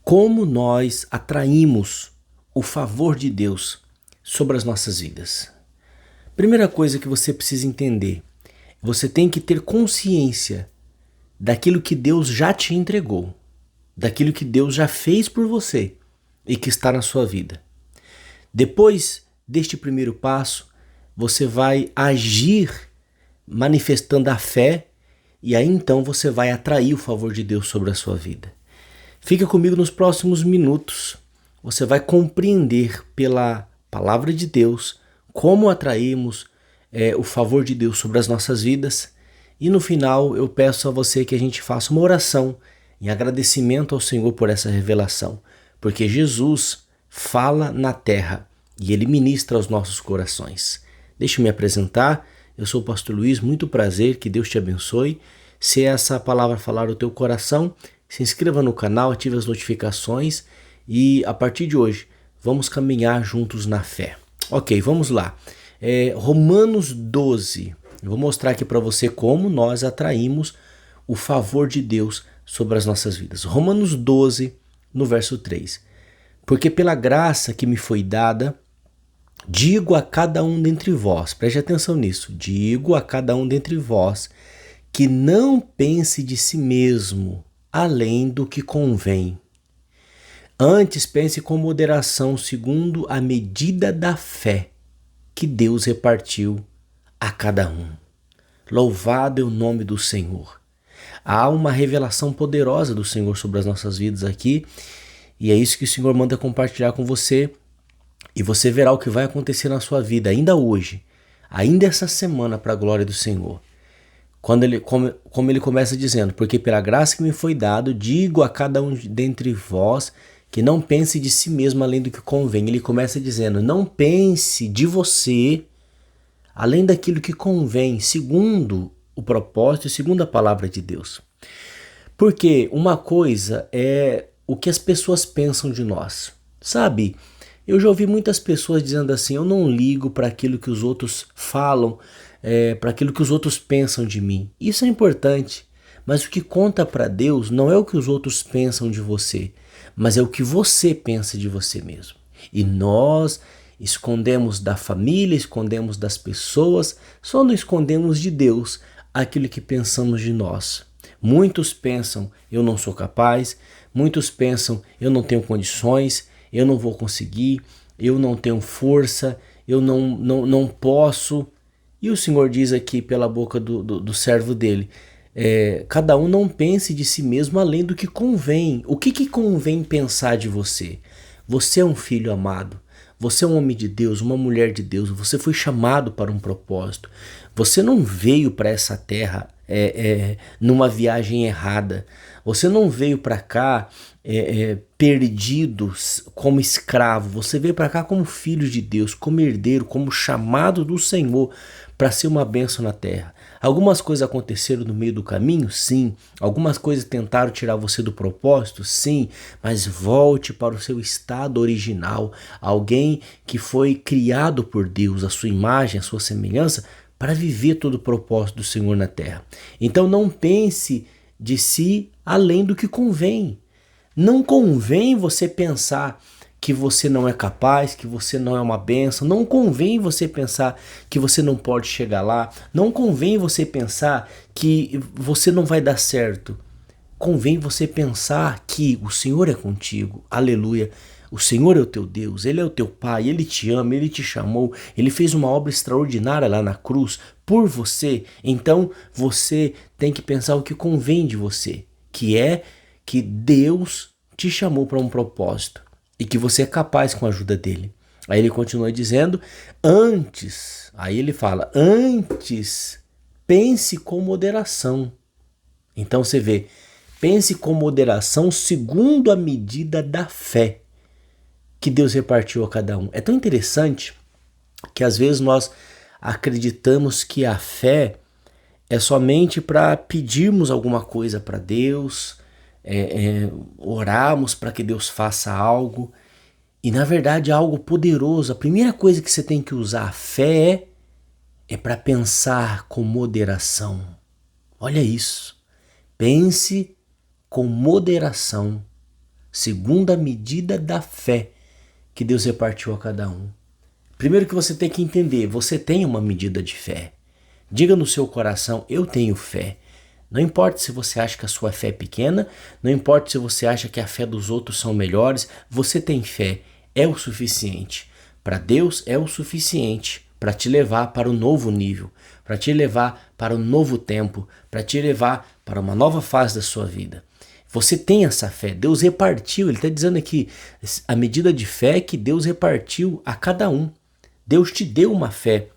Como nós atraímos o favor de Deus sobre as nossas vidas? Primeira coisa que você precisa entender, você tem que ter consciência daquilo que Deus já te entregou, daquilo que Deus já fez por você e que está na sua vida. Depois deste primeiro passo, você vai agir manifestando a fé e aí então você vai atrair o favor de Deus sobre a sua vida. Fica comigo nos próximos minutos. Você vai compreender pela palavra de Deus como atraímos o favor de Deus sobre as nossas vidas. E no final eu peço a você que a gente faça uma oração em agradecimento ao Senhor por essa revelação. Porque Jesus fala na terra e Ele ministra aos nossos corações. Deixa eu me apresentar. Eu sou o pastor Luiz, muito prazer, que Deus te abençoe. Se essa palavra falar o teu coração, se inscreva no canal, ative as notificações e a partir de hoje vamos caminhar juntos na fé. Ok, vamos lá. Romanos 12. Eu vou mostrar aqui para você como nós atraímos o favor de Deus sobre as nossas vidas. Romanos 12, no verso 3. Porque pela graça que me foi dada, digo a cada um dentre vós, preste atenção nisso, digo a cada um dentre vós, que não pense de si mesmo além do que convém. Antes pense com moderação, segundo a medida da fé que Deus repartiu a cada um. Louvado é o nome do Senhor. Há uma revelação poderosa do Senhor sobre as nossas vidas aqui, e é isso que o Senhor manda compartilhar com você, e você verá o que vai acontecer na sua vida ainda hoje, ainda essa semana, para a glória do Senhor. Como ele começa dizendo, porque pela graça que me foi dado, digo a cada um dentre vós que não pense de si mesmo além do que convém. Ele começa dizendo, não pense de você além daquilo que convém, segundo o propósito e segundo a palavra de Deus. Porque uma coisa é o que as pessoas pensam de nós. Sabe, eu já ouvi muitas pessoas dizendo assim, eu não ligo para aquilo que os outros falam, para aquilo que os outros pensam de mim. Isso é importante, mas o que conta para Deus não é o que os outros pensam de você, mas é o que você pensa de você mesmo. E nós escondemos da família, escondemos das pessoas, só não escondemos de Deus aquilo que pensamos de nós. Muitos pensam, eu não sou capaz, muitos pensam, eu não tenho condições, eu não vou conseguir, eu não tenho força, eu não posso. E o Senhor diz aqui pela boca do servo dele, cada um não pense de si mesmo além do que convém. O que convém pensar de você? Você é um filho amado, você é um homem de Deus, uma mulher de Deus, você foi chamado para um propósito. Você não veio para essa terra numa viagem errada. Você não veio para cá perdido como escravo. Você veio para cá como filho de Deus, como herdeiro, como chamado do Senhor para ser uma bênção na terra. Algumas coisas aconteceram no meio do caminho? Sim. Algumas coisas tentaram tirar você do propósito? Sim. Mas volte para o seu estado original. Alguém que foi criado por Deus, a sua imagem, a sua semelhança, para viver todo o propósito do Senhor na terra. Então não pense de si além do que convém. Não convém você pensar que você não é capaz, que você não é uma bênção. Não convém você pensar que você não pode chegar lá. Não convém você pensar que você não vai dar certo. Convém você pensar que o Senhor é contigo. Aleluia. O Senhor é o teu Deus, Ele é o teu Pai, Ele te ama, Ele te chamou, Ele fez uma obra extraordinária lá na cruz por você. Então você tem que pensar o que convém de você, que é que Deus te chamou para um propósito e que você é capaz com a ajuda dele. Aí ele continua dizendo, aí ele fala, antes pense com moderação. Então você vê, pense com moderação segundo a medida da fé que Deus repartiu a cada um. É tão interessante que às vezes nós acreditamos que a fé é somente para pedirmos alguma coisa para Deus, orarmos para que Deus faça algo, e na verdade é algo poderoso. A primeira coisa que você tem que usar a fé é para pensar com moderação. Olha isso, pense com moderação segundo a medida da fé que Deus repartiu a cada um. Primeiro que você tem que entender, você tem uma medida de fé. Diga no seu coração, eu tenho fé. Não importa se você acha que a sua fé é pequena, não importa se você acha que a fé dos outros são melhores, você tem fé, é o suficiente. Para Deus é o suficiente para te levar para o novo nível, para te levar para o novo tempo, para te levar para uma nova fase da sua vida. Você tem essa fé, Deus repartiu, ele está dizendo aqui, a medida de fé que Deus repartiu a cada um. Deus te deu uma fé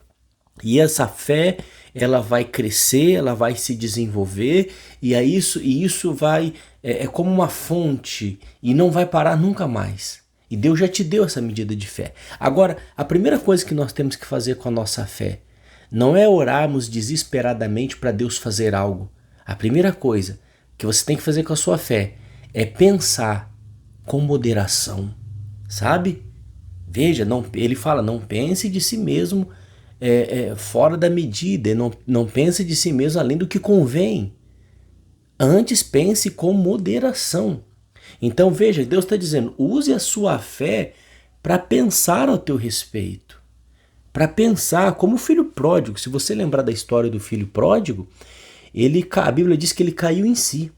e essa fé ela vai crescer, ela vai se desenvolver e isso vai é como uma fonte e não vai parar nunca mais. E Deus já te deu essa medida de fé. Agora, a primeira coisa que nós temos que fazer com a nossa fé não é orarmos desesperadamente para Deus fazer algo. A primeira coisa que você tem que fazer com a sua fé é pensar com moderação, sabe? Veja, ele fala, não pense de si mesmo fora da medida, não pense de si mesmo além do que convém. Antes pense com moderação. Então veja, Deus está dizendo, use a sua fé para pensar ao teu respeito. Para pensar como o filho pródigo. Se você lembrar da história do filho pródigo, a Bíblia diz que ele caiu em si.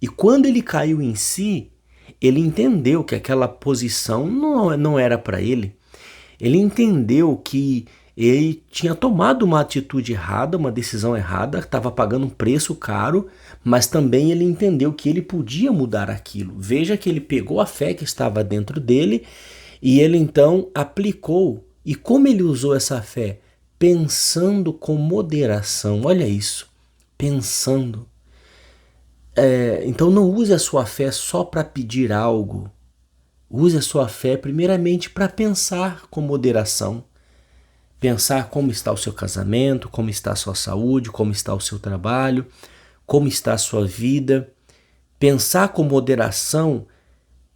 E quando ele caiu em si, ele entendeu que aquela posição não era para ele. Ele entendeu que ele tinha tomado uma atitude errada, uma decisão errada, estava pagando um preço caro, mas também ele entendeu que ele podia mudar aquilo. Veja que ele pegou a fé que estava dentro dele e ele então aplicou. E como ele usou essa fé? Pensando com moderação. Olha isso, pensando. Então não use a sua fé só para pedir algo. Use a sua fé primeiramente para pensar com moderação. Pensar como está o seu casamento, como está a sua saúde, como está o seu trabalho, como está a sua vida. Pensar com moderação,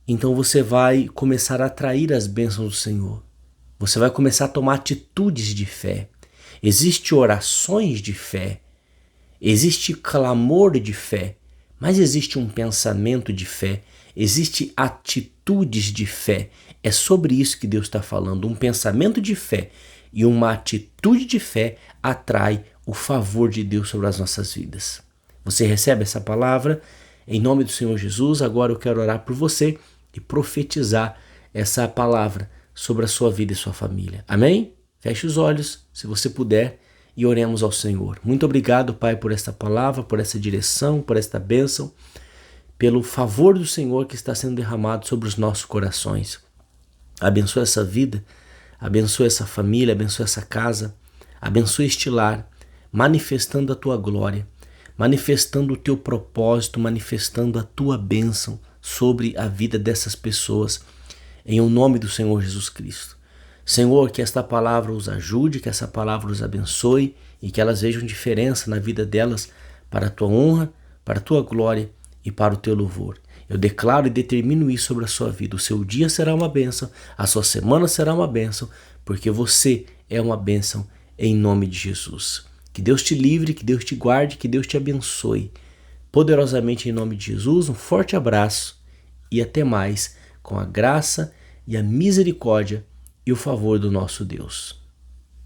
então você vai começar a atrair as bênçãos do Senhor. Você vai começar a tomar atitudes de fé. Existem orações de fé, existe clamor de fé, mas existe um pensamento de fé, existe atitudes de fé. É sobre isso que Deus está falando, um pensamento de fé. E uma atitude de fé atrai o favor de Deus sobre as nossas vidas. Você recebe essa palavra? Em nome do Senhor Jesus, agora eu quero orar por você e profetizar essa palavra sobre a sua vida e sua família. Amém? Feche os olhos, se você puder, e oremos ao Senhor. Muito obrigado, Pai, por esta palavra, por essa direção, por esta bênção, pelo favor do Senhor que está sendo derramado sobre os nossos corações. Abençoa essa vida, abençoa essa família, abençoa essa casa, abençoa este lar, manifestando a tua glória, manifestando o teu propósito, manifestando a tua bênção sobre a vida dessas pessoas, em o nome do Senhor Jesus Cristo. Senhor, que esta palavra os ajude, que essa palavra os abençoe e que elas vejam diferença na vida delas para a tua honra, para a tua glória e para o teu louvor. Eu declaro e determino isso sobre a sua vida. O seu dia será uma bênção, a sua semana será uma bênção, porque você é uma bênção em nome de Jesus. Que Deus te livre, que Deus te guarde, que Deus te abençoe. Poderosamente em nome de Jesus, um forte abraço e até mais com a graça e a misericórdia e o favor do nosso Deus.